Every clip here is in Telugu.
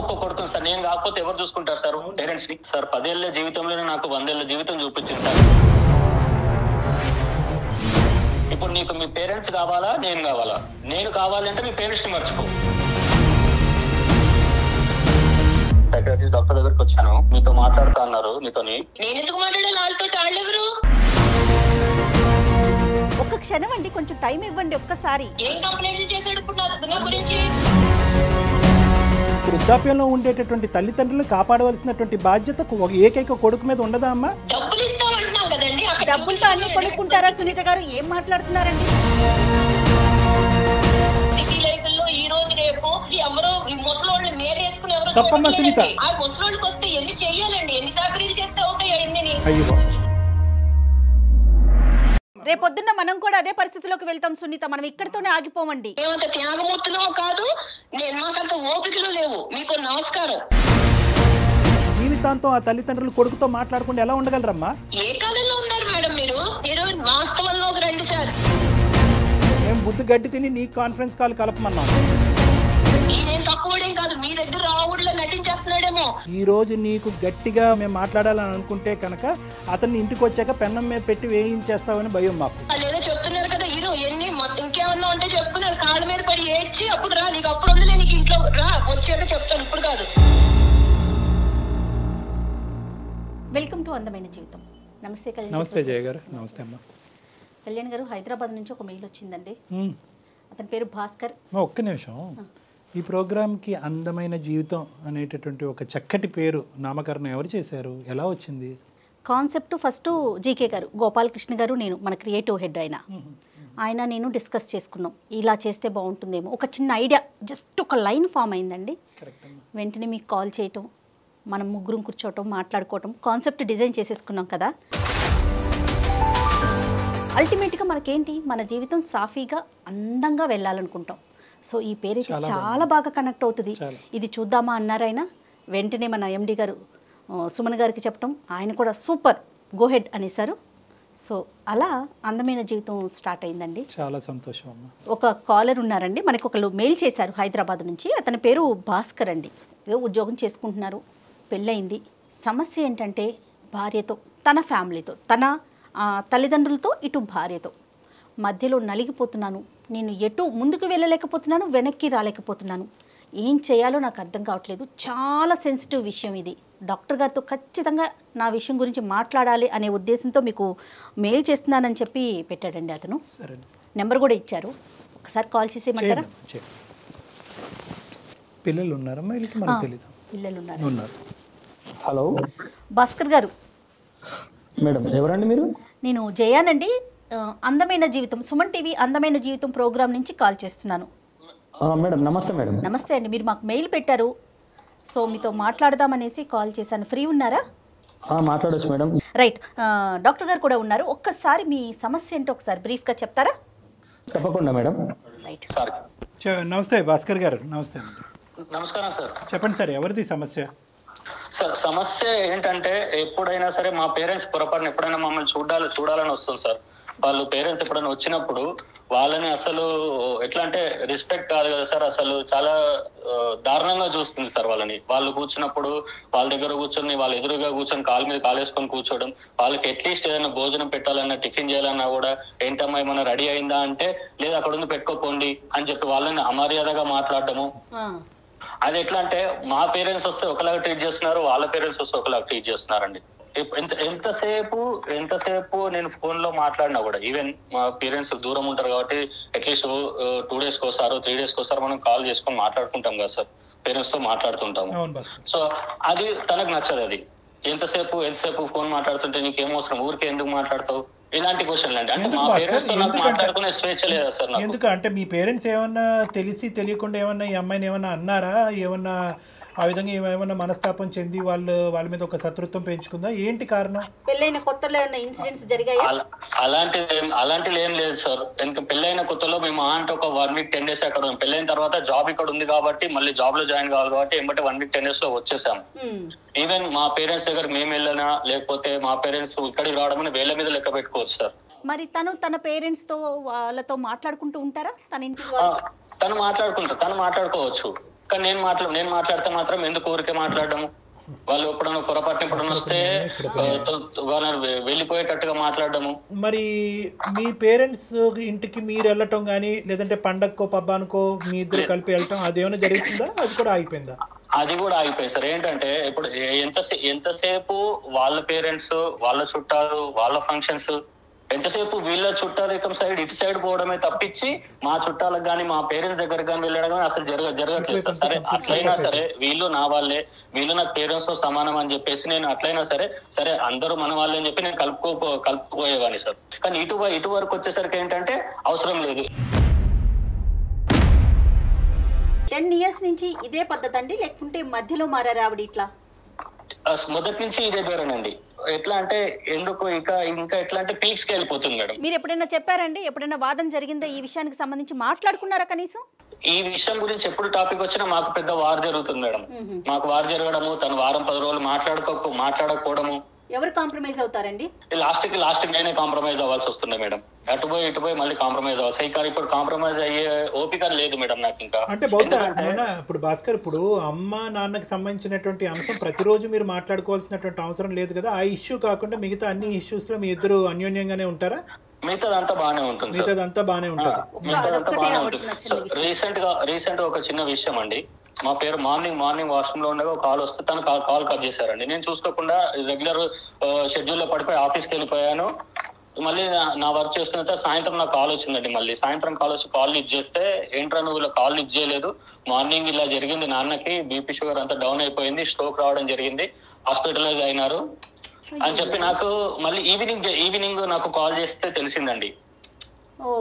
ఒక్క కొడుకుని సార్. నేను కాకపోతే ఎవరు చూసుకుంటారు సార్ పేరెంట్స్ ని? సార్ 10 ఏళ్ల జీవితంలోనే నాకు 100 ఏళ్ల జీవితం చూపించింది సార్. ఇప్పుడు నీకు మీ పేరెంట్స్ కావాలా, నేను కావాలా? నేను కావాలంటే మీ పేరెంట్స్ ని మర్చిపో. సైకాట్రిస్ట్ డాక్టర్ దగ్గరికి వచ్చాను, మీతో మాట్లాడుతా అన్నారు. మీతోని నేను ఎందుకు మాట్లాడాలి వాళ్ళతో? వాళ్ళెవరు? ఒక్క క్షణం అండి, కొంచెం టైం ఇవ్వండి ఒక్కసారి. ఏం కంప్లైంట్ చేశాడు ఇప్పుడు నా గురించి? వృద్ధాప్యంలో ఉండేటటువంటి తల్లిదండ్రులు కాపాడవలసినటువంటి బాధ్యత ఏకైక కొడుకు మీద ఉండదా అమ్మా? డబ్బులు ఇస్తామంటున్నాం కదండి. డబ్బులతో అన్ని కొనుక్కుంటారా సునీత గారు? ఏం మాట్లాడుతున్నారండి? సిటీ లైఫ్ లో ఈ రోజు రేపు ఎవరో ముసలోళ్ళు మేరేసుకుని ఎవరో తప్పమ్మా సునీత. ఆ ముసలోళ్ళకి వస్తే ఎన్ని చెయ్యాలండి? ఎన్ని చాకరీలు చేస్తే అవుతాయి అన్ని? అయ్యో, రేపొద్దున్న మనం కూడా అదే పరిస్థితిలోకి వెళ్తాం సునీత. మనం ఇక్కడితోనే ఆగిపోమండి. మేమంత త్యాగమూర్తులో కాదు, నేను మాకంత ఓపికలు లేవు. మీకు నమస్కారం. జీవితాంతం ఆ తల్లిదండ్రులు కొడుకుతో మాట్లాడకుండా ఎలా ఉండగలరమ్మా? ఏ కాలంలో ఉన్నారు మేడం మీరు? మీరు వాస్తవంలోకి రండి సార్. మేము బుద్ధి గడ్డి తిని నీ కాన్ఫరెన్స్ కాల్ కలపమన్నాం. నేనేం తక్కువడేం కాదు, మీ దగ్గర రావుడిలో నటించేస్తున్నాడేమో. ఈ రోజు నీకు గట్టిగా మేము మాట్లాడాలని అనుకుంటే కనుక అతన్ని ఇంటికి వచ్చాక పెన్నం మీద పెట్టి వేయించేస్తావని భయం మాకు. లేదో చెప్తున్నారు కదా, ఇదో ఎన్ని ఇంకేమన్నా ఉంటే చెప్పుకున్నారు. కాళ్ళ మీద పడి ఏడ్చి అప్పుడు రా, నీకు అప్పుడు ఉంది, నీకు ఇంట్లో రా, వచ్చాక చెప్తాను, ఇప్పుడు కాదు. వెల్కమ్ టు అందమైన జీవితం. నమస్తే కళ్యాణ్. నమస్తే జయ గారు. నమస్తే అమ్మా. కళ్యాణ్ గారు, హైదరాబాద్ నుంచి ఒక మెయిల్ వచ్చిందండి. అతని పేరు భాస్కర్. ఒక్క నిమిషం. ఈ ప్రోగ్రామ్కి అందమైన జీవితం అనేటటువంటి ఒక చక్కటి పేరు నామకరణం ఎవరు చేశారు? ఎలా వచ్చింది కాన్సెప్ట్? ఫస్ట్ జీకే గారు, గోపాలకృష్ణ గారు, నేను, మన క్రియేటివ్ హెడ్ ఆయన నేను డిస్కస్ చేసుకున్నాం. ఇలా చేస్తే బాగుంటుందేమో, ఒక చిన్న ఐడియా, జస్ట్ ఒక లైన్ ఫామ్ అయిందండి. వెంటనే మీకు కాల్ చేయటం, మనం ముగ్గురం కూర్చోవటం, మాట్లాడుకోవటం, కాన్సెప్ట్ డిజైన్ చేసేసుకున్నాం కదా. అల్టిమేట్గా మనకేంటి, మన జీవితం సాఫీగా అందంగా వెళ్ళాలనుకుంటాం. సో ఈ పేరు చాలా బాగా కనెక్ట్ అవుతుంది. ఇది చూద్దామా అన్నారు ఆయన. వెంటనే మన ఎండి గారు సుమన్ గారికి చెప్పటం, ఆయన కూడా సూపర్, గో హెడ్ అనేసారు. సో అలా అందమైన జీవితం స్టార్ట్ అయిందండి. చాలా సంతోషం అమ్మా. ఒక కాలర్ ఉన్నారండి, మనకు ఒకళ్ళు మెయిల్ చేశారు హైదరాబాద్ నుంచి. అతని పేరు భాస్కర్ అండి. ఉద్యోగం చేసుకుంటున్నారు, పెళ్ళయింది. సమస్య ఏంటంటే భార్యతో, తన ఫ్యామిలీతో, తన తల్లిదండ్రులతో, ఇటు భార్యతో మధ్యలో నలిగిపోతున్నాను. నేను ఎటు ముందుకు వెళ్ళలేకపోతున్నాను, వెనక్కి రాలేకపోతున్నాను. ఏం చేయాలో నాకు అర్థం కావట్లేదు. చాలా సెన్సిటివ్ విషయం ఇది. డాక్టర్ గారితో ఖచ్చితంగా నా విషయం గురించి మాట్లాడాలి అనే ఉద్దేశంతో మీకు మెయిల్ చేస్తున్నానని చెప్పి పెట్టాడండి అతను. నెంబర్ కూడా ఇచ్చారు, ఒకసారి కాల్ చేసేయమంటారా? పిల్లలు ఉన్నారమ్మా? పిల్లలు ఉన్నారు. హలో భాస్కర్ గారు. మేడం, ఎవరండి మీరు? నేను జయానండి, అందమైన జీవితం, సుమన్ టీవీ అందమైన జీవితం ప్రోగ్రామ్ నుంచి కాల్ చేస్తున్నాను. మేడం నమస్తే. మేడం నమస్తే అండి. మీరు మాకు మెయిల్ పెట్టారు, సో మీతో మాట్లాడదామనేసి కాల్ చేశాను. ఫ్రీ ఉన్నారా? మాట్లాడొచ్చు మేడం. రైట్. డాక్టర్ గారు కూడా ఉన్నారు. ఒక్కసారి మీ సమస్య ఏంటో ఒకసారి బ్రీఫ్గా చెప్తారా? తప్పకుండా మేడం. రైట్. నమస్తే భాస్కర్ గారు. నమస్తే. నమస్కారం సార్. చెప్పండి సార్, ఎవరిది సమస్య? సార్ సమస్య ఏంటంటే, ఎప్పుడైనా సరే మా పేరెంట్స్ పొరపాటున ఎప్పుడైనా మమ్మల్ని చూడాలని వస్తుంది సార్. వాళ్ళు పేరెంట్స్ ఎప్పుడైనా వచ్చినప్పుడు వాళ్ళని అసలు ఎట్లా అంటే రెస్పెక్ట్ కాదు కదా సార్, అసలు చాలా దారుణంగా చూస్తుంది సార్ వాళ్ళని. వాళ్ళు కూర్చున్నప్పుడు వాళ్ళ దగ్గర కూర్చొని, వాళ్ళ ఎదురుగా కూర్చొని కాలు మీద కాలేసుకొని కూర్చోవడం, వాళ్ళకి అట్లీస్ట్ ఏదైనా భోజనం పెట్టాలన్నా, టిఫిన్ చేయాలన్నా కూడా ఏంటమ్మా ఏమన్నా రెడీ అయిందా అంటే, లేదు అక్కడ ఉంది పెట్టుకోపోండి అని చెప్పి వాళ్ళని అమర్యాదగా మాట్లాడటము. అది ఎట్లా అంటే, మా పేరెంట్స్ వస్తే ఒకలాగా ట్రీట్ చేస్తున్నారు, వాళ్ళ పేరెంట్స్ వస్తే ఒకలాగా ట్రీట్ చేస్తున్నారండి. ఎంతసేపు నేను ఫోన్ లో మాట్లాడినా కూడా, ఈవెన్ మా పేరెంట్స్ దూరం ఉంటారు కాబట్టి అట్లీస్ట్ 2 days కోసారో 3 days కోసారో మనం కాల్ చేసుకొని మాట్లాడుకుంటాం కదా సార్, పేరెంట్స్ తో మాట్లాడుతుంటాము. సో అది తనకు నచ్చదు. అది ఎంతసేపు ఫోన్ మాట్లాడుతుంటే నీకేం అవసరం, ఊరికే ఎందుకు మాట్లాడతావు, ఇలాంటి క్వశ్చన్లు అండి. అంటే మా పేరెంట్స్ తో నాకు మాట్లాడుకునే స్వేచ్ఛ లేదా సార్? ఎందుకు అంటే మీ పేరెంట్స్ ఏమన్నా తెలిసి తెలియకుండా ఏమన్నా ఈ అమ్మాయిని ఏమన్నా అన్నారా? ఏమన్నా ఆ విధంగా ఏమైనా మనస్తాపం చెంది వాళ్ళ మీద ఒక శత్రుత్వం పెంచుకుందా? ఏంటి కారణం? పెళ్ళైన కొత్తలో ఏమైనా ఇన్సిడెంట్స్ జరిగాయా? అలాంటిది ఏం లేదు సార్. ఎందుకంటే పెళ్ళైన కొత్తలో మేము అంటే ఒక 1 week 10 days అక్కడ ఉన్నాం. పెళ్ళైన తర్వాత జాబ్ ఇక్కడ ఉంది కాబట్టి మళ్ళీ జాబ్ లో జాయిన్ కావాలి కాబట్టి ఏమంటే 1 week 10 days లో వచ్చేసాం. ఈవెన్ మా పేరెంట్స్ దగ్గర మేము వెళ్ళినా, లేకపోతే మా పేరెంట్స్ ఇక్కడికి రావడం వేళ్ళ మీద లెక్క పెట్టుకోవచ్చు సార్. మరి తన పేరెంట్స్ తో వాళ్ళతో మాట్లాడుకుంటూ ఉంటారా? తన ఇంటికి తను మాట్లాడుకోవచ్చు. కానీ నేను మాట్లాడితే మాత్రం ఎందుకు ఊరికే మాట్లాడము, వాళ్ళు ఎప్పుడైనా పొరపాటున ఎప్పుడైనా వస్తే వాళ్ళని వెళ్ళిపోయేటట్టుగా మాట్లాడము. మరి మీ పేరెంట్స్ ఇంటికి మీరు వెళ్ళటం కానీ లేదంటే పండగకో పబ్బానికో మీ ఇద్దరు కలిపి వెళ్ళటం అదేమైనా జరుగుతుందా? అది కూడా ఆగిపోయిందా? అది కూడా ఆగిపోయింది సార్. ఏంటంటే ఇప్పుడు ఎంతసేపు వాళ్ళ పేరెంట్స్, వాళ్ళ చుట్టాలు, వాళ్ళ ఫంక్షన్స్, ఎంతసేపు వీళ్ళ చుట్టాలు సైడ్ ఇటు సైడ్ పోవడమే తప్పించి మా చుట్టాలకు కానీ మా పేరెంట్స్ దగ్గరకు కానీ వెళ్ళడం కానీ అసలు జరగట్లేదు సార్. సరే అట్లయినా సరే వీళ్ళు నా వాళ్ళే, వీళ్ళు నాకు పేరెంట్స్ తో సమానం అని చెప్పేసి నేను అట్లయినా సరే అందరూ మన వాళ్ళే అని చెప్పి నేను కలుపుకోపోయేవాడిని సార్. కానీ ఇటు వరకు వచ్చేసరికి ఏంటంటే అవసరం లేదు. 10 years నుంచి ఇదే పద్ధతి అండి, లేకుంటే మధ్యలో మారారు ఆవిడ ఇట్లా? మొదటి నుంచి ఇదే ధోరణండి. ఎట్లా అంటే ఎందుకు ఇంకా ఎట్లా అంటే పీక్స్ కి వెళ్ళిపోతుంది మేడం. మీరు ఎప్పుడైనా చెప్పారండి? ఎప్పుడైనా వాదన జరిగిందా ఈ విషయానికి సంబంధించి? మాట్లాడుకున్నారా కనీసం? ఈ విషయం గురించి ఎప్పుడు టాపిక్ వచ్చినా మాకు పెద్ద వార్ జరుగుతుంది మేడం. మాకు వార్ జరగడము, తను వారం 10 రోజులు మాట్లాడకపోవడము. ఎవరు కాంప్రమైజ్ అవుతారండి? లాస్ట్ కి నేనే కాంప్రమైజ్ అవ్వాల్సి వస్తుంది మేడం. ఇటు పోయి మళ్ళీ కాంప్రమైజ్ అవ్వాలి. ఇక్కడ ఇప్పుడు కాంప్రమైజ్ అయ్యే ఓపిక లేదు మేడం నాకు ఇంకా. అంటే బహుశా ఇప్పుడు భాస్కర్, ఇప్పుడు అమ్మ నాన్నకి సంబంధించినటువంటి అంశం ప్రతిరోజు మీరు మాట్లాడుకోవాల్సినటువంటి అవసరం లేదు కదా. ఆ ఇష్యూ కాకుండా మిగతా అన్ని ఇష్యూస్ లో మీ ఇద్దరు అన్యోన్యంగానే ఉంటారా? మిగతాదంతా బాగానే ఉంటుంది. రీసెంట్ గా ఒక చిన్న విషయం అండి. మా పేరు మార్నింగ్ వాష్రూమ్ లో ఉండగా కాల్ వస్తే తను కాల్ కట్ చేశారండి. నేను చూసుకోకుండా రెగ్యులర్ షెడ్యూల్ లో పడిపోయి ఆఫీస్కి వెళ్ళిపోయాను. మళ్ళీ నా వర్క్ చేసుకున్న తర్వాత సాయంత్రం నాకు కాల్ వచ్చిందండి. మళ్ళీ సాయంత్రం కాల్ వచ్చి కాల్ లిఫ్ట్ చేస్తే, ఏంట్రా నువ్వు ఇలా కాల్ లిఫ్ట్ చేయలేదు, మార్నింగ్ ఇలా జరిగింది, నాన్నకి బీపీ షుగర్ అంతా డౌన్ అయిపోయింది, స్ట్రోక్ రావడం జరిగింది, హాస్పిటలైజ్ అయినారు అని చెప్పి నాకు మళ్ళీ ఈవినింగ్ నాకు కాల్ చేస్తే తెలిసిందండి.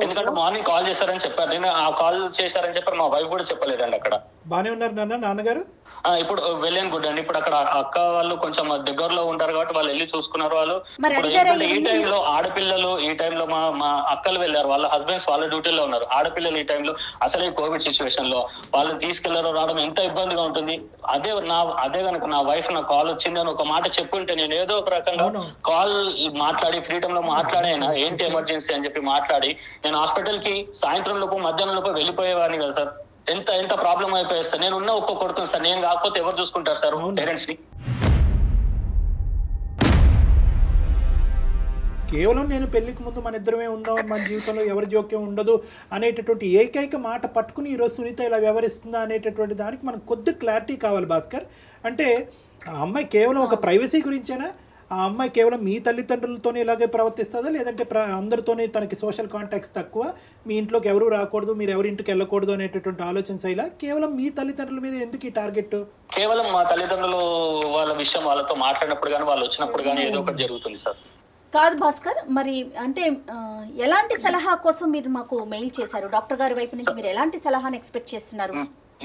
ఎందుకంటే మార్నింగ్ కాల్ చేశారని చెప్పారు. నేను ఆ కాల్ చేశారని చెప్పారు, మా వైఫ్ కూడా చెప్పలేదండి. అక్కడ బానే ఉన్నారు నాన్నగారు? ఇప్పుడు వెల్ అండ్ గుడ్ అండి. ఇప్పుడు అక్కడ అక్క వాళ్ళు కొంచెం దగ్గరలో ఉంటారు కాబట్టి వాళ్ళు వెళ్ళి చూసుకున్నారు. వాళ్ళు ఈ టైంలో ఆడపిల్లలు, ఈ టైంలో మా అక్కలు వెళ్ళారు, వాళ్ళ హస్బెండ్స్ వాళ్ళ డ్యూటీలో ఉన్నారు. ఆడపిల్లలు ఈ టైంలో అసలే కోవిడ్ సిచ్యువేషన్ లో వాళ్ళని తీసుకెళ్లారు రావడం ఎంత ఇబ్బందిగా ఉంటుంది. అదే కనుక నా వైఫ్ నా కాల్ వచ్చింది అని ఒక మాట చెప్పుంటే నేను ఏదో ఒక రకంగా కాల్ మాట్లాడి ఫ్రీడమ్ లో మాట్లాడైనా ఏంటి ఎమర్జెన్సీ అని చెప్పి మాట్లాడి నేను హాస్పిటల్ కి సాయంత్రం లోపు మధ్యాహ్నం లోపు వెళ్ళిపోయేవాడిని కదా సార్. ఎంత ప్రాబ్లం అయిపోయింది సార్. నేను ఉన్న ఒక్క కొడుకుని సార్, నేను కాకపోతే ఎవరు చూసుకుంటారు సార్ పేరెంట్స్ ని? కేవలం నేను పెళ్లికి ముందు మన ఇద్దరమే ఉందాం, మన జీవితంలో ఎవరి జోక్యం ఉండదు అనేటటువంటి ఏకైక మాట పట్టుకుని ఈరోజు సునీత ఇలా వ్యవహరిస్తుందా అనేటటువంటి దానికి మనకు కొద్ది క్లారిటీ కావాలి భాస్కర్. అంటే ఆ అమ్మాయి కేవలం ఒక ప్రైవసీ గురించేనా? ఆ అమ్మాయి కేవలం మీ తల్లిదండ్రులతోనే ఇలాగే ప్రవర్తిస్తుందా, లేదంటే అందరితోనే తనకి సోషల్ కాంటాక్ట్స్ తక్కువ, మీ ఇంట్లోకి ఎవరు రాకూడదు, మీరు ఎవరింటికి వెళ్ళకూడదు అనేటటువంటి ఆలోచన శైలా? కేవలం మీ తల్లిదండ్రుల మీద ఎందుకు ఈ టార్గెట్? కేవలం మా తల్లిదండ్రులు వాళ్ళ విషయం వాళ్ళతో మాట్లాడినప్పుడు కానీ వాళ్ళు వచ్చినప్పుడు కానీ ఏదో ఒకటి జరుగుతుంది సార్. కాదు భాస్కర్, మరి అంటే ఎలాంటి సలహా కోసం మీరు మాకు మెయిల్ చేశారు? డాక్టర్ గారి వైపు నుంచి మీరు ఎలాంటి సలహాను ఎక్స్పెక్ట్ చేస్తున్నారు?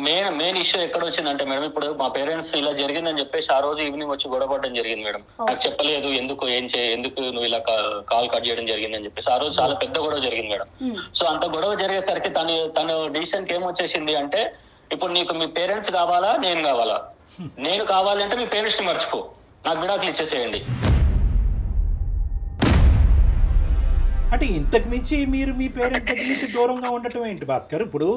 మెయిన్ ఇష్యూ ఎక్కడ వచ్చిందంటే మేడం, ఇప్పుడు మా పేరెంట్స్ ఇలా జరిగిందని చెప్పేసి ఆ రోజు ఈవినింగ్ వచ్చి గొడవపడడం జరిగింది మేడం. నాకు చెప్పలేదు, ఎందుకు నువ్వు ఇలా కాల్ కట్ చేయడం జరిగిందని చెప్పేసి ఆ రోజు చాలా పెద్ద గొడవ జరిగింది మేడం. సో అంత గొడవ జరిగేసరికి తను డిసిషన్ ఏమొచ్చేసింది అంటే, ఇప్పుడు నీకు మీ పేరెంట్స్ కావాలా నేను కావాలా? నేను కావాలి అంటే మీ పేరెంట్స్ ని మర్చిపో, నాకు విడాకులు ఇచ్చేసేయండి. అంటే ఇంతకు మించి మీరు మీ పేరెంట్స్ దగ్గర నుంచి దూరంగా ఉండటం ఏంటి భాస్కర్? ఇప్పుడు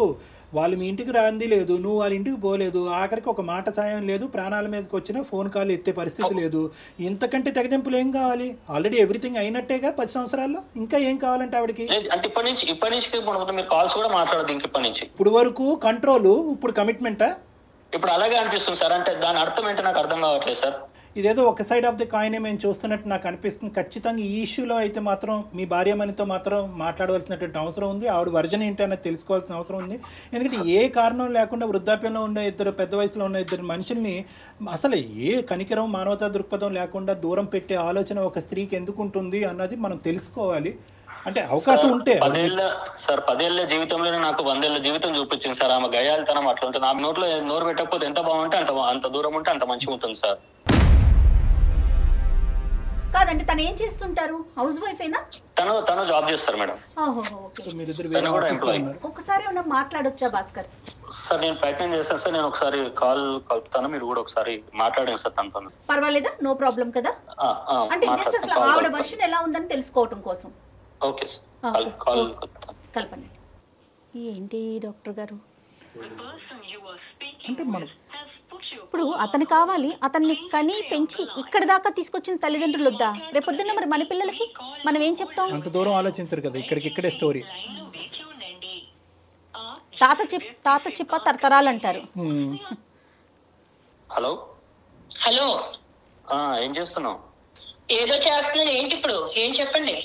వాళ్ళు మీ ఇంటికి రాంది లేదు, నువ్వు వాళ్ళ ఇంటికి పోలేదు, ఆఖరికి ఒక మాట సాయం లేదు, ప్రాణాల మీదకి వచ్చినా ఫోన్ కాల్ ఎత్తే పరిస్థితి లేదు. ఇంతకంటే తెగదెంపులు ఏం కావాలి? ఆల్రెడీ ఎవ్రీథింగ్ అయినట్టేగా 10 సంవత్సరాల్లో, ఇంకా ఏం కావాలంటే ఆవిడకి? అంటే ఇప్పటి నుంచి మీరు కాల్స్ కూడా మాట్లాడదు ఇంక ఇప్పటి నుంచి. ఇప్పుడు వరకు కంట్రోల్, ఇప్పుడు కమిట్మెంటా? ఇప్పుడు అలాగే అనిపిస్తుంది సార్. అంటే దాని అర్థం ఏంటో నాకు అర్థం కావట్లేదు సార్. ఇదేదో ఒక సైడ్ ఆఫ్ ది కాయిన్ మేము చూస్తున్నట్టు నాకు అనిపిస్తుంది. ఖచ్చితంగా ఈ ఇష్యూలో అయితే మాత్రం మీ భార్యమణితో మాత్రం మాట్లాడవలసినటువంటి అవసరం ఉంది. ఆవిడ వర్జన్ ఏంటి అన్నది తెలుసుకోవాల్సిన అవసరం ఉంది. ఎందుకంటే ఏ కారణం లేకుండా వృద్ధాప్యంలో ఉన్న పెద్ద వయసులో ఉన్న ఇద్దరు మనుషుల్ని అసలు ఏ కనికరం, మానవతా దృక్పథం లేకుండా దూరం పెట్టే ఆలోచన ఒక స్త్రీకి ఎందుకు ఉంటుంది అన్నది మనం తెలుసుకోవాలి. అంటే అవకాశం ఉంటే 10 ఏళ్ల జీవితంలోనే నాకు 100 ఏళ్ల జీవితం చూపించింది సార్. ఆమె గయాలతనం అట్లా ఉంటుంది. ఆమె నోట్లో నోరు పెట్టకపోతే ఎంత బాగుంటే అంత దూరం ఉంటే అంత మంచిగా ఉంటుంది సార్. కాదండి, తను ఏం చేస్తుంటారు? హౌస్ వైఫ్ అయినా? తను జాబ్ చేస్తారు మేడం. ఒకసారి ఏమన్నా మాట్లాడొచ్చా భాస్కర్? సార్ నేను ప్రయత్నం చేస్తాను సార్. నేను ఒకసారి కాల్ కలుపుతాను, మీరు కూడా ఒకసారి మాట్లాడండి సార్ తనతో. పర్వాలేదా? నో ప్రాబ్లం కదా? అంటే జస్ట్ అసలు ఆవిడ వర్షన్ ఎలా ఉందని తెలుసుకోవటం కోసం. ఓకే సార్, కలపండి. ఏంటి డాక్టర్ గారు? అంటే మనం ఇప్పుడు అతను కావాలి, అతన్ని కని పెంచి ఇక్కడ దాకా తీసుకొచ్చిన తల్లిదండ్రులు వద్దా? రేపొద్దున్న మరి మన పిల్లలకి మనం ఏం చెప్తాం? అంత దూరం ఆలోచించరు కదా, ఇక్కడే స్టోరీ. తాత చిప్ప తరతరాలు అంటారు. హలో హలో, ఏం చేస్తున్నావు? ఏదో చేస్తున్నాను. ఏంటి ఇప్పుడు? ఏం చెప్పండి.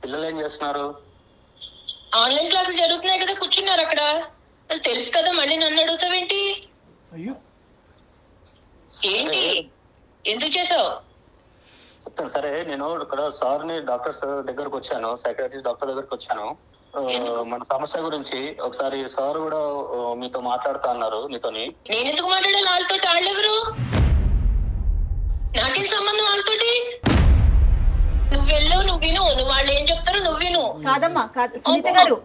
పిల్లలు ఏం చేస్తున్నారు? ఆన్లైన్ క్లాసులు జరుగుతున్నాయి కదా, కూర్చున్నారు అక్కడ. వాళ్ళు తెలుసు కదా, మళ్ళీ నన్ను అడుగుతావేంటి? అయ్యో ఏంటి, ఎందుకు చేసావు? చెప్తాను సరే. నేను ఇక్కడ సార్ని డాక్టర్స్ దగ్గరకు వచ్చాను, సైకాట్రిస్ట్ డాక్టర్ దగ్గరకు వచ్చాను. మన సమస్య గురించి ఒకసారి సార్ కూడా మీతో మాట్లాడుతా అన్నారు. మీతోని నేను ఎందుకు మాట్లాడాలి వాళ్ళతో? వాళ్ళెవరు? నాకేం సంబంధం వాళ్ళతోటి? నువ్వు వెళ్ళవు, నువ్వు విను. నువ్వు వాళ్ళు ఏం చెప్తారో నువ్వు విను. కాదమ్మా, కాదు సునీత గారు.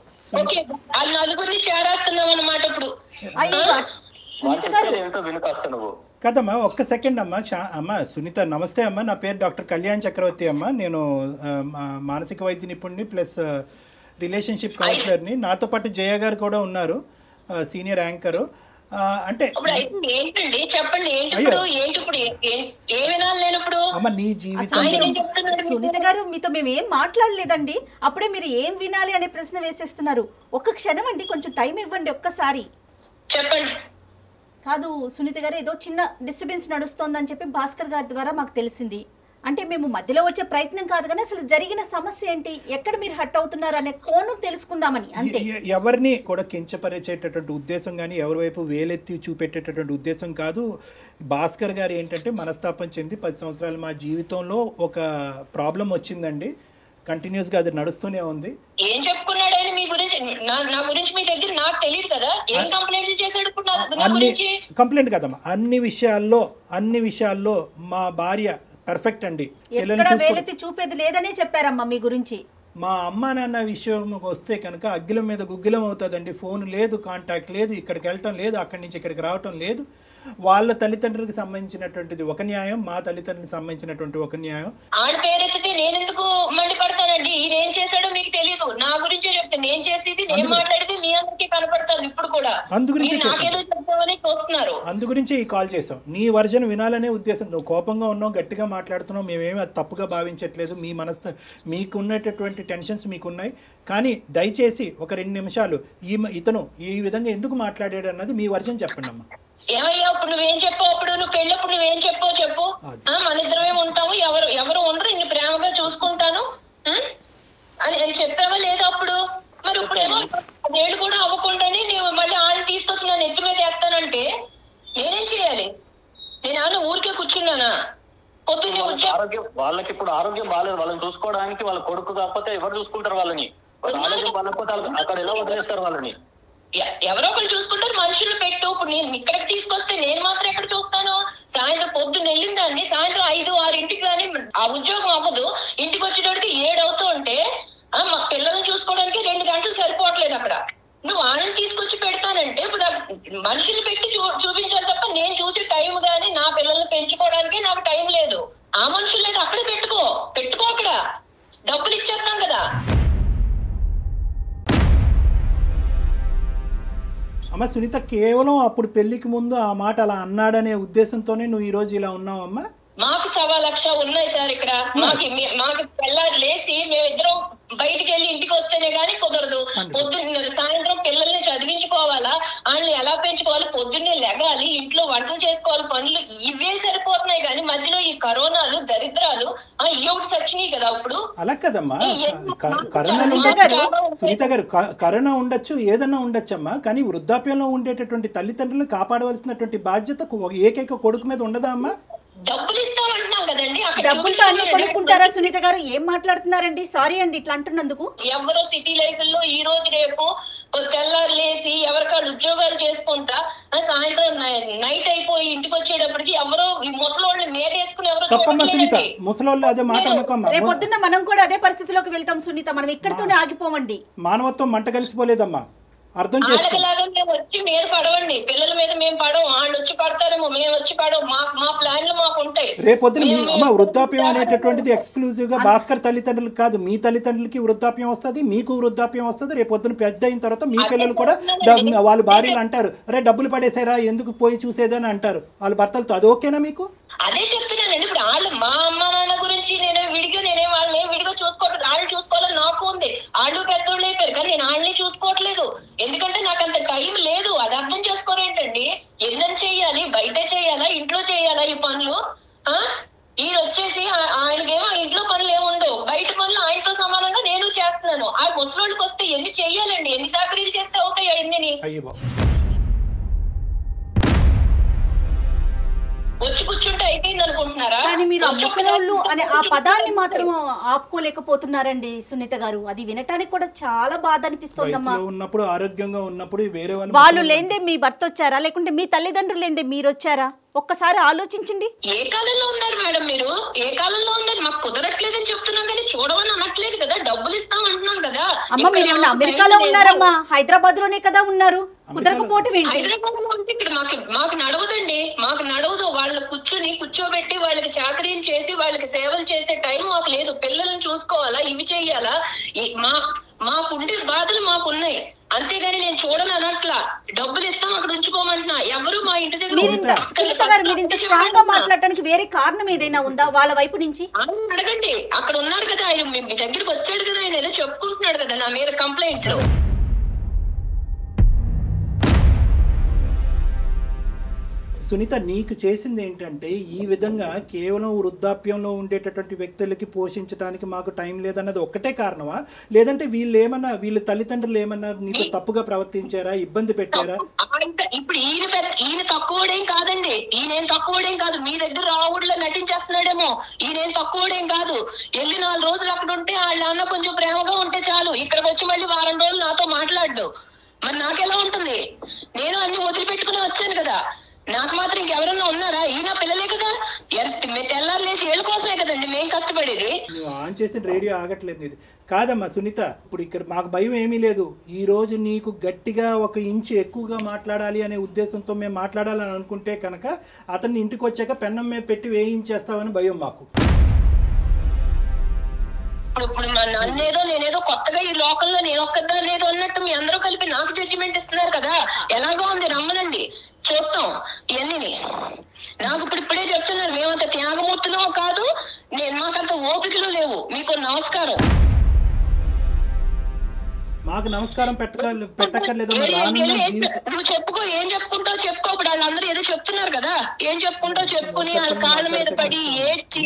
ఓకే, ఆ నలుగురిని చేరేస్తున్నావు అన్నమాట ఇప్పుడు. అయ్యో సునీత గారు ఏంటో వినుకాస్తా నువ్వు. కదమ్మా, ఒక్క సెకండ్ అమ్మా. అమ్మ సునీత, నమస్తే అమ్మ. నా పేరు డాక్టర్ కళ్యాణ్ చక్రవర్తి అమ్మ. నేను మానసిక వైద్య నిపుణుడిని ప్లస్ రిలేషన్షిప్ కౌన్సిలర్ని. నాతో పాటు జయ గారు కూడా ఉన్నారు, సీనియర్ యాంకరు. అంటే ఏంటండి చెప్పండి, ఏంటి ఇప్పుడు? ఏం వినాలి నేను ఇప్పుడు? అమ్మ నీ జీవితం సునీత గారు, మీతో మేము ఏం మాట్లాడలేదండి. అప్పుడే మీరు ఏం వినాలి అనే ప్రశ్న వేసేస్తున్నారు. ఒక్క క్షణం అండి, కొంచెం టైం ఇవ్వండి ఒక్కసారి. చెప్పండి. కాదు సునీత గారు, ఏదో చిన్న డిస్టర్బెన్స్ నడుస్తోందని చెప్పి భాస్కర్ గారి ద్వారా మాకు తెలిసింది. అంటే మేము మధ్యలో వచ్చే ప్రయత్నం కాదు, కానీ అసలు జరిగిన సమస్య ఏంటి, ఎక్కడ మీరు హట్ అవుతున్నారు అనే కోణం తెలుసుకుందామని అంతే. ఎవరిని కూడా కించపరిచేటటువంటి ఉద్దేశం కానీ ఎవరి వైపు వేలెత్తి చూపెట్టేటటువంటి ఉద్దేశం కాదు. భాస్కర్ గారు ఏంటంటే మనస్తాపం చెంది 10 సంవత్సరాలు మా జీవితంలో ఒక ప్రాబ్లం వచ్చిందండి. కంటిన్యూస్ గా అది నడుస్తూనే ఉంది. ఏం చెప్పుకున్నాడు ఆయన మీ గురించి? నా గురించి మీ దగ్గర నాకు తెలియదు కదా. ఏం కంప్లైంట్ చేశాడు ఇప్పుడు నా గురించి? కంప్లైంట్ కదమ్మా, అన్ని విషయాల్లో మా భార్య పర్ఫెక్ట్ అండి. ఎక్కడ వేలెత్తి చూపేది లేదనే చెప్పారమ్మా మీ గురించి. మా అమ్మ నాన్న విషయం వస్తే కనుక అగ్గిలం మీద గుగ్గిలం అవుతుందండి. ఫోన్ లేదు, కాంటాక్ట్ లేదు, ఇక్కడికి వెళ్ళటం లేదు, అక్కడి నుంచి ఇక్కడికి రావటం లేదు. వాళ్ళ తల్లిదండ్రులకు సంబంధించినటువంటిది ఒక న్యాయం, మా తల్లిదండ్రులకు సంబంధించినటువంటి ఒక న్యాయం. ఆడ పేరెత్తితే నేను ఎందుకు మండిపడతానండి? ఈయన ఏం చేశాడో మీకు తెలియదు, నా గురించే చెప్తే. నేను చేసేది, నేను మాట్లాడేది మీ అందరికీ కనపడతాను ఇప్పుడు కూడా. నాకేదో చెప్తామని చూస్తున్నారు. అందు గురించే ఈ కాల్ చేసాం. నీ వర్జన్ వినాలనే ఉద్దేశం. నువ్వు కోపంగా ఉన్నావు, గట్టిగా మాట్లాడుతున్నావు, మేమేమి అది తప్పుగా భావించట్లేదు. మీ మనసు మీకు ఉన్నటువంటి టెన్షన్స్ మీకున్నాయి. కానీ దయచేసి ఒక 2 నిమిషాలు ఇతను ఈ విధంగా ఎందుకు మాట్లాడాడు అన్నది మీ వర్జన్ చెప్పండి అమ్మా. ఏమయ్యా ఇప్పుడు నువ్వేం చెప్పావు? అప్పుడు నువ్వు పెళ్ళప్పుడు నువ్వేం చెప్పావు చెప్పు. మన ఇద్దరమే ఉంటాము, ఎవరు ఉండరు, ఇన్ని ప్రేమగా చూసుకుంటాను అని చెప్పావా లేదా అప్పుడు? మరి ఇప్పుడేమో 10 కూడా అవ్వకుండానే నువ్వు మళ్ళీ ఆళ్ళు తీసుకొచ్చి నన్ను ఎత్తి మీద ఎత్తానంటే నేనేం చేయాలి? నేను ఊరికే కూర్చున్నానా? పొద్దున్నే ఆరోగ్యం వాళ్ళకి ఇప్పుడు ఆరోగ్యం బాగాలేదు. వాళ్ళని చూసుకోవడానికి వాళ్ళ కొడుకు కాకపోతే ఎవరు చూసుకుంటారు వాళ్ళని? ఆరోగ్యం బాగాలేకపోతే అక్కడ ఎలా వదిలేస్తారు వాళ్ళని? ఎవరో ఒకరు చూసుకుంటారు. మనుషులు పెట్టు. ఇప్పుడు నేను ఇక్కడికి తీసుకొస్తే నేను మాత్రం ఎక్కడ చూస్తాను? సాయంత్రం పొద్దున్న వెళ్ళిన దాన్ని సాయంత్రం 5, 6 కానీ ఆ ఉద్యోగం అవ్వదు. ఇంటికి వచ్చేటోడికి 7 అవుతూ ఉంటే మా పిల్లల్ని చూసుకోవడానికి 2 గంటలు సరిపోవట్లేదు అక్కడ. నువ్వు వాళ్ళని తీసుకొచ్చి పెడతానంటే ఇప్పుడు మనుషులు పెట్టి చూపించాలి తప్ప నేను చూసే టైం గానీ నా పిల్లల్ని పెంచుకోవడానికి నాకు టైం లేదు. ఆ మనుషులు లేదు, అక్కడే పెట్టుకో అక్కడ డబ్బులు ఇచ్చేస్తాం కదా. అమ్మ సునీత, కేవలం అప్పుడు పెళ్లికి ముందు ఆ మాట అలా అన్నాడనే ఉద్దేశంతోనే నువ్వు ఈ రోజు ఇలా ఉన్నావు అమ్మా? మాకు 1,00,000 ఉన్నాయి సార్ ఇక్కడ. మాకు పిల్లలు లేచి మేమిద్దరం బయటికి వెళ్ళి ఇంటికి వస్తేనే గానీ కుదరదు. పొద్దున్న సాయంత్రం పిల్లల్ని చదివించుకోవాలా, వాళ్ళని ఎలా పెంచుకోవాలి, పొద్దున్నే లెగాలి, ఇంట్లో వంటలు చేసుకోవాలి, పనులు ఇవే సరిపోతున్నాయి. కానీ మధ్యలో ఈ కరోనాలు, దరిద్రాలు ఇవి సచ్చినాయి కదా. ఇప్పుడు అలా కదమ్మా, కరోనా సునీత గారు, కరోనా ఉండొచ్చు, ఏదన్నా ఉండొచ్చమ్మా, కానీ వృద్ధాప్యంలో ఉండేటటువంటి తల్లిదండ్రులను కాపాడవలసినటువంటి బాధ్యత ఏకైక కొడుకు మీద ఉండదా అమ్మా? డబ్బులు ఇస్తామంటున్నాం కదండి. డబ్బులతో అన్ని కొనుక్కుంటారా సునీత గారు? ఏం మాట్లాడుతున్నారండి? సారీ అండి ఇట్లా అంటున్నందుకు. ఎవరో సిటీ లైఫ్ లో ఈ రోజు రేపు తెల్లారు లేసి ఎవరికాళ్ళు ఉద్యోగాలు చేసుకుంటా సాయంత్రం నైట్ అయిపోయి ఇంటికి వచ్చేటప్పటికి ఎవరో ముసలోళ్ళు మేరేసుకుని రేపొద్దున్న మనం కూడా అదే పరిస్థితిలోకి వెళ్తాం సునీత. మనం ఇక్కడితోనే ఆగిపోమండి. మానవత్వం మంట కలిసిపోలేదమ్మా. అర్థం చేసుకో. వాళ్ళకిలాగా మేము వచ్చి మీరు పడవండి, పిల్లల మీద మేము పడవం, వాళ్ళు వచ్చి పడతారేమో, మేము వచ్చి పడవం, మా ప్లాన్లు మాకు ఉంటాయి. రేపొద్దున అమ్మ వృద్ధాప్యం అనేటటువంటిది ఎక్స్క్లూజివ్ గా భాస్కర్ తల్లిదండ్రులకు కాదు, మీ తల్లిదండ్రులకి వృద్ధాప్యం వస్తుంది, మీకు వృద్ధాప్యం వస్తుంది. రేపొద్దున పెద్ద అయిన తర్వాత మీ పిల్లలు కూడా వాళ్ళ భార్యలు అంటారు, అరే డబ్బులు పడేసారా ఎందుకు పోయి చూసేదని అంటారు వాళ్ళ భర్తలతో. అది ఓకేనా మీకు? అదే చెప్తున్నానండి. ఇప్పుడు వాళ్ళు మా అమ్మ నాన్న గురించి నేనే వాళ్ళని విడిగా చూసుకోవట్లేదు, వాళ్ళు చూసుకోవాలని నాకు ఉంది. వాళ్ళు పెద్దోళ్ళు అయిపోయారు కానీ నేను వాళ్ళని చూసుకోవట్లేదు, ఎందుకంటే నాకు అంత టైం లేదు. అది అర్థం చేసుకోరేంటండి? ఎన్నని చెయ్యాలి, బయట చెయ్యాలా, ఇంట్లో చెయ్యాలా ఈ పనులు? ఈయన వచ్చేసి ఆయనకేమో ఇంట్లో పనులు ఏముండవు, బయట పనులు ఆయనతో సమానంగా నేను చేస్తున్నాను. ఆ ముసలోళ్ళకి వస్తే ఎన్ని చెయ్యాలండి, ఎన్ని చాకరీలు చేస్తే అవుతాయి ఎన్ని? వచ్చి కూర్చుంటే అయిపోయింది అనుకుంటున్నారా? కానీ మీరు ముసలోళ్ళు అనే ఆ పదాన్ని మాత్రం ఆపుకోలేకపోతున్నారండి సునీత గారు. అది వినటానికి కూడా చాలా బాధ అనిపిస్తుందమ్మా. ఉన్నప్పుడు ఆరోగ్యంగా ఉన్నప్పుడు వేరే వాళ్ళు లేందే మీ భర్త వచ్చారా, లేకుంటే మీ తల్లిదండ్రులు లేందే మీరు వచ్చారా? ఒక్కసారి ఆలోచించండి. ఏ కాలంలో ఉన్నారు మేడం మీరు? ఏ కాలంలో ఉన్నారు? మాకు కుదరట్లేదని చెప్తున్నాం కానీ చూడమని అనట్లేదు కదా, డబ్బులు ఇస్తాం అంటున్నాం కదా. అమ్మ మీరేమన్నా అమెరికాలో ఉన్నారమ్మా? హైదరాబాద్ లోనే కదా ఉన్నారు, కుదరకపోవటం ఏంటి? హైదరాబాద్ లో ఉంటే ఇక్కడ మాకు నడవదండి, మాకు నడవదు. వాళ్ళు కూర్చోబెట్టి వాళ్ళకి చాకరీలు చేసి వాళ్ళకి సేవలు చేసే టైం మాకు లేదు. పిల్లల్ని చూసుకోవాలా, ఇవి చెయ్యాలా, మాకుండే బాధలు మాకున్నాయి. అంతేగాని నేను చూడను అనట్లా. డబ్బులు ఇస్తాం అక్కడ ఉంచుకోమంటున్నా. ఎవరు మా ఇంటి దగ్గర స్ట్రాంగ్ గా మాట్లాడటానికి వేరే కారణం ఏదైనా ఉందా వాళ్ళ వైపు నుంచి? అడగండి. అక్కడ ఉన్నారు కదా ఆయన, మీ దగ్గరికి వచ్చాడు కదా ఆయన, ఏదో చెప్పుకుంటున్నాడు కదా నా మీద కంప్లైంట్లు. సునీత నీకు చేసింది ఏంటంటే ఈ విధంగా కేవలం వృద్ధాప్యంలో ఉండేటటువంటి వ్యక్తులకి పోషించడానికి మాకు టైం లేదన్నది ఒక్కటే కారణమా? లేదంటే వీళ్ళ తల్లిదండ్రులు ఏమన్నా నీకు తప్పుగా ప్రవర్తించారా, ఇబ్బంది పెట్టారా? ఇప్పుడు ఈయన తక్కువడేం కాదండి, ఈయనేం తక్కువడేం కాదు. మీ దగ్గర రావుడిలో నటించేస్తున్నాడేమో. ఈయనేం తక్కువడేం కాదు. వెళ్ళి 4 రోజులు అక్కడ ఉంటే వాళ్ళ అన్న కొంచెం ప్రేమగా ఉంటే చాలు, ఇక్కడికి వచ్చి మళ్ళీ వారం రోజులు నాతో మాట్లాడు. మరి నాకెలా ఉంటుంది? నేను అన్ని వదిలిపెట్టుకుని వచ్చాను కదా, నాకు మాత్రం ఇంకెవరన్నా ఉన్నారా? ఈయన పిల్లలే కదా, తెల్లారులేసి ఏళ్ళ కోసమే కదండి మేము కష్టపడేది. నువ్వు ఆన్ చేసిన రేడియో ఆగట్లేదు ఇది కాదమ్మా సునీత. ఇప్పుడు ఇక్కడ మాకు భయం ఏమీ లేదు. ఈ రోజు నీకు గట్టిగా 1 ఇంచు ఎక్కువగా మాట్లాడాలి అనే ఉద్దేశంతో మేము మాట్లాడాలని అనుకుంటే కనుక అతన్ని ఇంటికి వచ్చాక పెన్నం మీద పెట్టి వేయించేస్తామని భయం మాకు. ఇప్పుడు నన్నేదో నేనేదో కొత్తగా ఈ లోకంలో నేను ఒక్కదాన్ని ఏదో అన్నట్టు మీ అందరూ కలిపి నాకు జడ్జిమెంట్ ఇస్తున్నారు కదా. ఎలాగో ఉంది, రమ్మనండి చూస్తాం ఇవన్నీ. నాకు ఇప్పుడే చెప్తున్నారు, మేమంత త్యాగమూర్తులో కాదు, మాకంత ఓపికలు లేవు. మీకు నమస్కారం. మాకు నమస్కారం పెట్టక్కర్లేదు. నువ్వు చెప్పుకో, ఏం చెప్పుకుంటావు చెప్పుకో. ఇప్పుడు వాళ్ళందరూ ఏదో చెప్తున్నారు కదా, ఏం చెప్పుకుంటావు చెప్పుకుని వాళ్ళ కాళ్ళ మీద పడి ఏడ్చి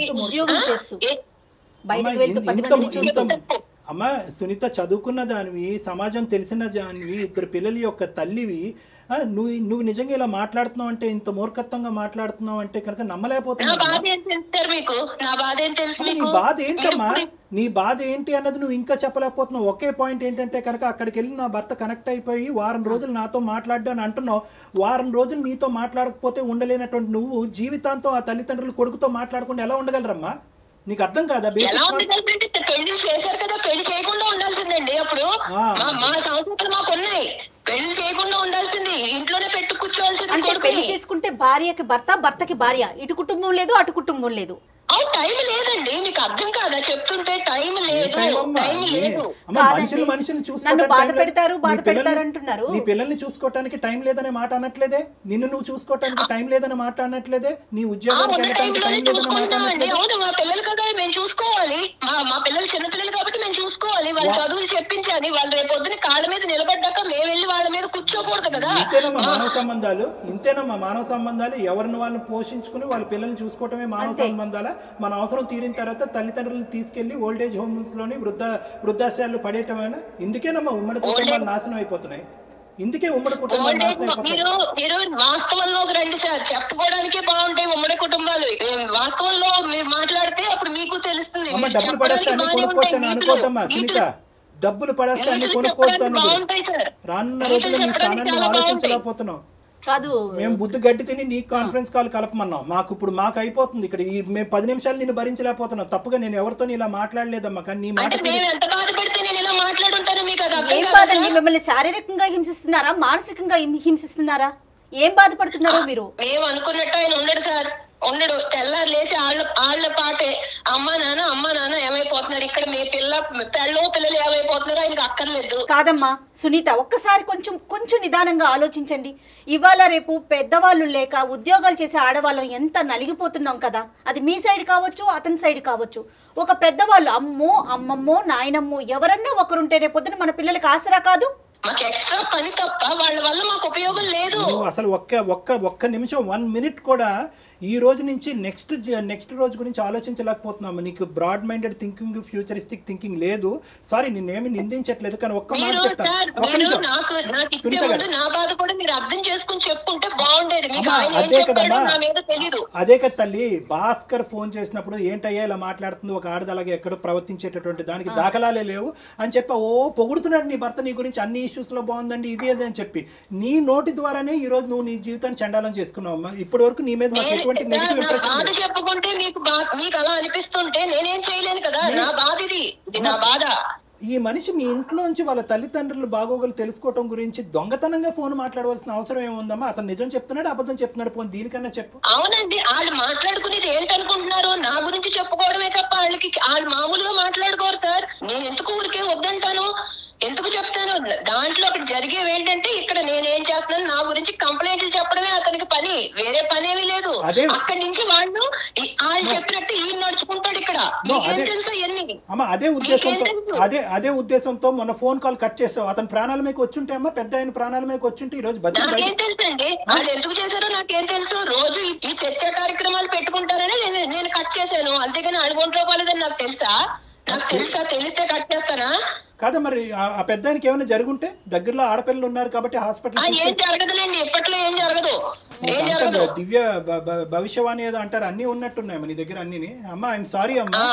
అమ్మా సునీత, చదువుకున్న దానివి, సమాజం తెలిసిన దానివి, 2 పిల్లల యొక్క తల్లివి, నువ్వు నిజంగా ఇలా మాట్లాడుతున్నావు అంటే, ఇంత మూర్ఖత్వంగా మాట్లాడుతున్నావు అంటే కనుక నమ్మలేకపోతున్నావు. నీ బాధ ఏంటమ్మా? నీ బాధ ఏంటి అన్నది నువ్వు ఇంకా చెప్పలేకపోతున్నావు. ఒకే పాయింట్ ఏంటంటే కనుక అక్కడికి వెళ్ళి నా భర్త కనెక్ట్ అయిపోయి వారం రోజులు నాతో మాట్లాడ్డాను అంటున్నావు. వారం రోజులు నీతో మాట్లాడకపోతే ఉండలేనటువంటి నువ్వు జీవితాంతం ఆ తల్లిదండ్రులు కొడుకుతో మాట్లాడకుండా ఎలా ఉండగలరమ్మా? నీకు అర్థం కాదా? పెళ్లి చేశారు కదా, పెళ్లి చేయకుండా ఉండాల్సిందండి. అప్పుడు మా సంస్కృతులు మాకు ఉన్నాయి. పెళ్లి చేయకుండా ఉండాల్సింది, ఇంట్లోనే పెట్టు కూర్చోవాల్సింది. పెళ్లి చేసుకుంటే భార్యకి భర్త, భర్తకి భార్య, ఇటు కుటుంబం లేదు అటు కుటుంబం లేదు. టైం లేదండి, మీకు అర్థం కాదా? చెప్తుంటే టైం లేదు. నన్ను బాధ పెడతారు అంటున్నారు. నీ పిల్లల్ని చూసుకోవటానికి టైం లేదనే మాట అనట్లేదే, నిన్ను నువ్వు చూసుకోవటానికి టైం లేదనే మాట అనట్లేదే, నీ ఉద్యోగానికి వెళ్ళడానికి టైం లేదనే మాట అనట్లేదే. అవును, మా పిల్లలు కదా మేము చూసుకోవాలి. మా పిల్లలు చిన్నపిల్లలు కాబట్టి మేము చూసుకోవాలి. వాళ్ళ చదువులు చెప్పించాలి. వాళ్ళు రేపు పొద్దున కాళ్ళ మీద నిలబడ్డాక మేము వెళ్ళి వాళ్ళ మీద కూర్చోకూడదు కదా. ఇంతేనమ్మా మానవ సంబంధాలు. ఎవరిని వాళ్ళు పోషించుకుని వాళ్ళ పిల్లల్ని చూసుకోవటమే మానవ సంబంధాల. మన అవసరం తీరిన తర్వాత తల్లిదండ్రులను తీసుకెళ్లి ఓల్డేజ్ హోమ్స్ లోని వృద్ధాశ్రయాలు పడేయటమైనా. ఇందుకేనమ్మా ఉమ్మడి కుటుంబాలు నాశనం అయిపోతున్నాయి. ఇందుకే ఉమ్మడి కుటుంబాలు నాశనం అయిపోతున్నాయి. మీరు వాస్తవంలోకి రండి సార్, చెప్పుకోవడానికే బాగుంటాయి ఉమ్మడి కుటుంబాలు. వాస్తవంలో మీరు మాట్లాడితే అప్పుడు మీకు తెలుస్తుంది. డబ్బులు పడేస్తే అన్ని కొనుక్కోవచ్చు అని అనుకోద్దమ్మా సునీత. డబ్బులు పడేస్తే అన్ని కొనుక్కోవచ్చు అన్నది రానున్న రోజుల్లో నీ స్థానాన్ని ఆలోచించలేకపోతున్నావు కాదు. మేము బుద్ధి గడ్డి తిని నీ కాన్ఫరెన్స్ కాల్ కలపమన్నాం. ఇప్పుడు మాకు అయిపోతుంది ఇక్కడ. మేము 10 నిమిషాలు నిన్ను భరించలేకపోతున్నాం. తప్పుగా నేను ఎవరితో ఇలా మాట్లాడలేదమ్మా, కానీ నీ మాట మాట్లాడుంటారు, మీకు అది అర్థం ఏం కాదా బాధండి? సార్? మిమ్మల్ని శారీరకంగా హింసిస్తున్నారా, మానసికంగా హింసిస్తున్నారా? ఏం బాధపడుతున్నారో మీరు? మేము అనుకున్నట్టు ఆయన ఉండడు సార్, ఉండడు. తెల్లారు లేచి వాళ్ళ పాటే అమ్మ నాన్న ఏమైపోతున్నారు, ఇక్కడ మీ పిల్లలు ఏమైపోతున్నారు ఆయనకి అక్కర్లేదు. కాదమ్మా సునీత, ఒక్కసారి కొంచెం నిదానంగా ఆలోచించండి. ఇవాళ రేపు పెద్దవాళ్ళు లేక ఉద్యోగాలు చేసే ఆడవాళ్ళం ఎంత నలిగిపోతున్నాం కదా. అది మీ సైడ్ కావచ్చు, అతని సైడ్ కావచ్చు. ఒక పెద్దవాళ్ళు అమ్మో అమ్మమ్మో నాయనమ్మో ఎవరన్నా ఒకరుంటే రేపొద్దున మన పిల్లలకి ఆసరా కాదు. మాకు ఎక్స్ట్రా పని తప్ప వాళ్ళ వల్ల మాకు ఉపయోగం లేదు. అసలు ఒక్క నిమిషం 1 మినిట్ కూడా ఈ రోజు నుంచి నెక్స్ట్ రోజు గురించి ఆలోచించలేకపోతున్నాము. నీకు broad minded thinking, futuristic thinking లేదు. సారీ, నిన్నేమి నిందించట్లేదు, కానీ ఒక్క మాట నా బాధ కూడా మీరు అర్థం చేసుకుని చెప్పుంటే బాగుండేది. మీకు ఆయన ఏం అదే చెప్పాడో కదమ్మా, నా మీద తెలీదు. అదే కదా తల్లి. భాస్కర్ ఫోన్ చేసినప్పుడు ఏంటయ్యా ఇలా మాట్లాడుతుంది, ఒక ఆడది అలాగే ఎక్కడో ప్రవర్తించేటటువంటి దానికి దాఖలాలే లేవు అని చెప్పి పొగుడుతున్నాడు నీ భర్త, నీ గురించి అన్ని ఇష్యూస్ లో బాగుందండి ఇది అది అని చెప్పి. నీ నోటి ద్వారానే ఈ రోజు నువ్వు నీ జీవితాన్ని చండాలం చేసుకున్నావు. ఇప్పటి వరకు నీ మీద మాకు ఎటువంటి నెగిటివ్ ఇంప్రెషన్ బాధ చెప్పుకుంటే మీకు అలా అనిపిస్తుంటే నేనేం చేయలేను కదా. నా బాధ ఇది నా బాధ. ఈ మనిషి మీ ఇంట్లోంచి వాళ్ళ తల్లిదండ్రులు బాగోగులు తెలుసుకోవటం గురించి దొంగతనంగా ఫోన్ మాట్లాడవలసిన అవసరం ఏముందమ్మా? అతను నిజం చెప్తున్నాడు, అబద్ధం చెప్తున్నాడు, పోనీ దీనికన్నా చెప్పు. అవునండి, వాళ్ళు మాట్లాడుకునేది ఏంటనుకుంటున్నారు? నా గురించి చెప్పుకోవడమే తప్ప వాళ్ళు మామూలుగా మాట్లాడుకోరు సార్. నేను ఎందుకు ఊరికే వద్దంటాను, ఎందుకు చెప్తాను? దాంట్లో ఒకటి జరిగేవి ఏంటంటే, ఇక్కడ నేనేం చేస్తున్నాను, నా గురించి కంప్లైంట్లు చెప్పడమే అతనికి పని, వేరే పని ఏమీ లేదు. అక్కడి నుంచి వాళ్ళు చెప్పినట్టు ఈయన నడుచుకుంటాడు ఇక్కడ. తెలుసు ఎన్ని అదే ఉద్దేశంతో మొన్న ఫోన్ కాల్ కట్ చేసావు. అతని ప్రాణాల మీకు వచ్చుంటే అమ్మా, పెద్ద ఆయన ప్రాణాల మీకు వచ్చుంటే ఈ రోజు నాకేం తెలుసండి వాళ్ళు ఎందుకు చేశారో నాకేం తెలుసు. రోజు ఈ చర్చ కార్యక్రమాలు పెట్టుకుంటారని నేను కట్ చేశాను, అంతేగాని అడుగుంట్లో పోలేదని నాకు తెలుసా? తెలిస్తే కట్ చేస్తానా? కాదా మరి ఆ పెద్ద ఆయనకి ఏమైనా జరుగుంటే, దగ్గరలో ఆడపిల్లలు ఉన్నారు కాబట్టి హాస్పిటల్ ఏం జరగదులేండి, ఎప్పట్లో ఏం జరగదు. దివ్య భవిష్యవాణి ఏదో అంటారు, అన్ని ఉన్నట్టున్నాయమ్మా నీ దగ్గర అన్ని. అమ్మా ఐఎమ్ సారీ అమ్మా,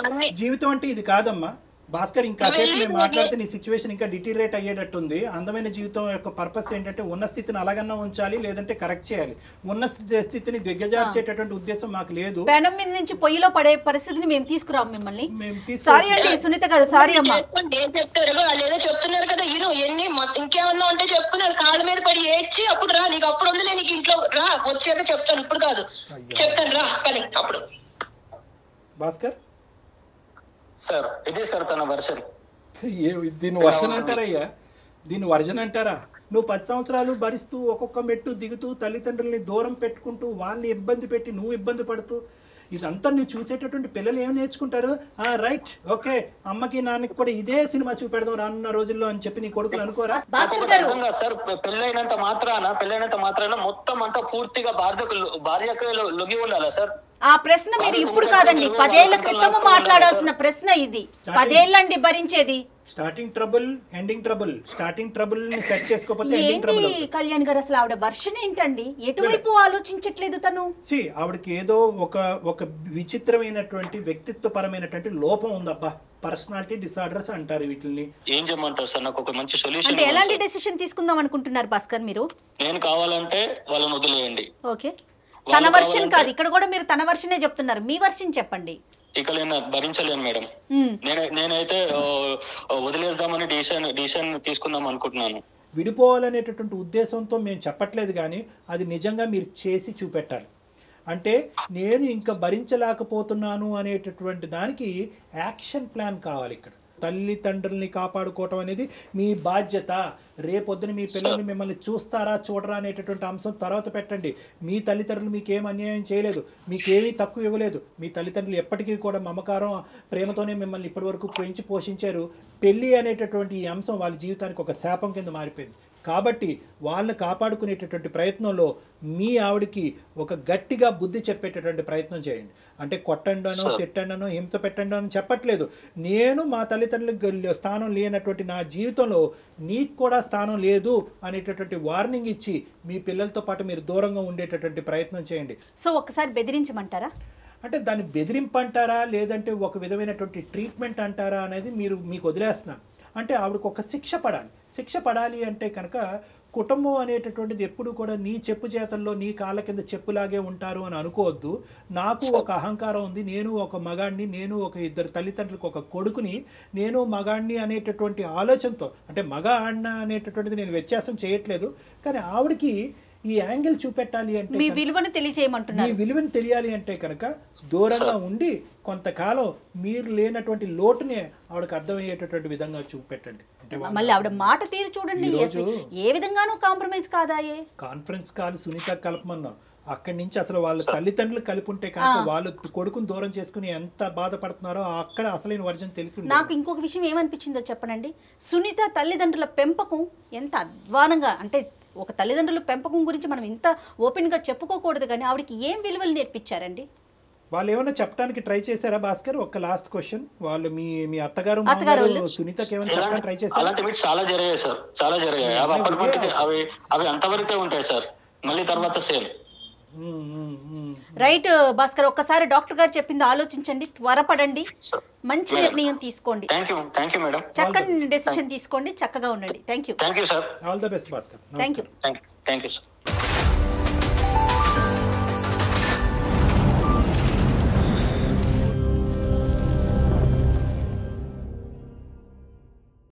జీవితం అంటే ఇది కాదమ్మా. భాస్కర్, ఇంకా సేపు మేము మాట్లాడితే నీ సిచ్యువేషన్ ఇంకా డిటీరియేట్ అయ్యేటట్టుంది. అందమైన జీవితం యొక్క పర్పస్ ఏంటంటే ఉన్న స్థితిని అలాగన్నా ఉంచాలి, లేదంటే కరెక్ట్ చేయాలి. ఉన్న స్థితిని దిగ్గజార్చేటటువంటి ఉద్దేశం మాకు లేదు. పెనం మీద నుంచి పొయ్యిలో పడే పరిస్థితిని మేము తీసుకురాం మిమ్మల్ని. సారీ అండి సునీత గారు, సారీ అమ్మా. ఏం చెప్తారు వాళ్ళు ఏదో చెప్తున్నారు కదా, ఎన్ని ఇంకేమన్నా ఉంటే చెప్పుకున్నారు, కాళ్ళ మీద పడి ఏడ్చి అప్పుడు రా, నీకు అప్పుడు ఉంది, నీకు ఇంట్లో రా, వచ్చాక చెప్తాను, ఇప్పుడు కాదు చెప్తాను రా పని అప్పుడు. భాస్కర్ సార్, ఇదే సార్ తన వర్షన్. దీన్ని వర్షన్ అంటారయ్యా, దీన్ని వర్జన్ అంటారా? నువ్వు 10 సంవత్సరాలు భరిస్తూ ఒక్కొక్క మెట్టు దిగుతూ తల్లిదండ్రుల్ని దూరం పెట్టుకుంటూ వాళ్ళని ఇబ్బంది పెట్టి నువ్వు ఇబ్బంది పడుతూ ఇదంతా నువ్వు చూసేటటువంటి పిల్లలు ఏమి నేర్చుకుంటారు? రైట్, ఓకే, అమ్మకి నాన్నకి కూడా ఇదే సినిమా చూపెడదాం రానున్న రోజుల్లో అని చెప్పి నీ కొడుకులు అనుకోరా? సార్, పెళ్ళైనంత మాత్రాన మొత్తం అంతా పూర్తిగా భార్యకు లొంగి ఉండాలా సార్? ఆ ప్రశ్న మీరు ఇప్పుడు కాదండి, 10 ఏళ్ల క్రితం మాట్లాడాల్సిన ప్రశ్న ఇది. 10 ఏళ్ళండి భరించేది. Starting trouble, ending trouble. Starting trouble ని సెట్ చేసుకోకపోతే ఎండింగ్ ట్రబుల్. కళ్యాణ్ గారు అసలు ఆవిడ వర్షన్ ఏంటండి? ఎటువైపు ఆలోచించట్లేదు తను. ఆవిడకి ఏదో ఒక విచిత్రమైనటువంటి వ్యక్తిత్వపరమైనటువంటి లోపం ఉందబ్బా. పర్సనాలిటీ డిసార్డర్స్ అంటారు వీటిని. ఏం చేయమంటారు సార్? నాకు ఒక మంచి సొల్యూషన్. అంటే ఎలాంటి డెసిషన్ తీసుకుందాం అనుకుంటున్నారు భాస్కర్ మీరు? నేను కావాలంటే వాళ్ళని వదిలేయండి. ఓకే, తన వర్షన్ కాదు, ఇక్కడ కూడా మీరు తన వర్షనే చెప్తున్నారు. మీ వర్షన్ చెప్పండి. ఇక నేను భరించలేను మేడం. నేనైతే వదిలేద్దామని డిసిషన్ తీసుకుందాం అనుకుంటున్నాను. విడిపోవాలనేటటువంటి ఉద్దేశంతో మేము చెప్పట్లేదు, కానీ అది నిజంగా మీరు చేసి చూపెట్టాలి. అంటే నేను ఇంకా భరించలేకపోతున్నాను అనేటటువంటి దానికి యాక్షన్ ప్లాన్ కావాలి. ఇక్కడ తల్లిదండ్రుల్ని కాపాడుకోవటం అనేది మీ బాధ్యత. రేపొద్దున మీ పిల్లల్ని మిమ్మల్ని చూస్తారా చూడరా అనేటటువంటి అంశం తర్వాత పెట్టండి. మీ తల్లిదండ్రులు మీకేం అన్యాయం చేయలేదు, మీకేమీ తక్కువ ఇవ్వలేదు. మీ తల్లిదండ్రులు ఎప్పటికీ కూడా మమకారం ప్రేమతోనే మిమ్మల్ని ఇప్పటి వరకు పెంచి పోషించారు. పెళ్ళి అనేటటువంటి ఈ అంశం వాళ్ళ జీవితానికి ఒక శాపం కింద మారిపోయింది. కాబట్టి వాళ్ళని కాపాడుకునేటటువంటి ప్రయత్నంలో మీ ఆవిడికి ఒక గట్టిగా బుద్ధి చెప్పేటటువంటి ప్రయత్నం చేయండి. అంటే కొట్టండనో తిట్టండనో హింస పెట్టండో అని చెప్పట్లేదు. నేను మా తల్లిదండ్రులకు స్థానం లేనటువంటి నా జీవితంలో నీకు కూడా స్థానం లేదు అనేటటువంటి వార్నింగ్ ఇచ్చి మీ పిల్లలతో పాటు మీరు దూరంగా ఉండేటటువంటి ప్రయత్నం చేయండి. సో ఒక్కసారి బెదిరించమంటారా? అంటే దాన్ని బెదిరింపు అంటారా, లేదంటే ఒక విధమైనటువంటి ట్రీట్మెంట్ అంటారా అనేది మీకు వదిలేస్తున్నాను. అంటే ఆవిడకు ఒక శిక్ష పడాలి. శిక్ష పడాలి అంటే కనుక కుటుంబం అనేటటువంటిది ఎప్పుడు కూడా నీ చెప్పు చేతల్లో నీ కాళ్ళ కింద చెప్పులాగే ఉంటారు అని అనుకోవద్దు. నాకు ఒక అహంకారం ఉంది, నేను ఒక మగాడిని, నేను ఒక ఇద్దరు తల్లిదండ్రులకు ఒక కొడుకుని, నేను మగాడిని అనేటటువంటి ఆలోచనతో, అంటే మగ ఆడిన అనేటటువంటిది నేను వ్యత్యాసం చేయట్లేదు, కానీ ఆవిడకి ఈ యాంగిల్ చూపెట్టాలి అంటే, మీ విలువను తెలియజేయమంటున్నారు. మీ విలువను తెలియాలి అంటే కనుక దూరంగా ఉండి కొంతకాలం మీరు లేనటువంటి లోటునే ఆవిడకి అర్థమయ్యేటటువంటి విధంగా చూపెట్టండి. అంటే మళ్ళీ ఆవిడ మాట తీరు చూడండి, ఏ విధంగానూ కాంప్రమైజ్ కాదాయే. కాన్ఫరెన్స్ కాల్ సునీత కలపమన్నాం, అక్కడి నుంచి అసలు వాళ్ళ తల్లిదండ్రులు కలిపి ఉంటే కనుక వాళ్ళు కొడుకుని దూరం చేసుకుని ఎంత బాధపడుతున్నారో అక్కడ అసలైన వర్జన్ తెలుసు. నాకు ఇంకొక విషయం ఏమనిపించిందో చెప్పనండి, సునీత తల్లిదండ్రుల పెంపకం ఎంత అధ్వానంగా, అంటే ఒక తల్లిదండ్రుల పెంపకం గురించి మనం ఇంత ఓపెన్గా చెప్పుకోకూడదు, కానీ ఆవిడకి ఏం విలువలు నేర్పించారండి? వాళ్ళు ఏమైనా చెప్పడానికి ట్రై చేశారా భాస్కర్? ఒక లాస్ట్ క్వశ్చన్, వాళ్ళు మీ అత్తగారు సునీతకి ఏమైనా చెప్పడానికి ట్రై చేశారు? అలాంటివి చాలా జరిగాయి సార్, చాలా జరిగాయి. అవి అప్పటికి అవి అంతవరకే ఉంటాయి సార్, మళ్ళీ తర్వాత సేమ్. రైట్ భాస్కర్, ఒక్కసారి డాక్టర్ గారు చెప్పింది ఆలోచించండి, త్వరపడండి, మంచి నిర్ణయం తీసుకోండి. Thank you madam. చక్కని డెసిషన్ తీసుకోండి, చక్కగా ఉండండి. Thank you sir. All the best Bhaskar. Thank you sir.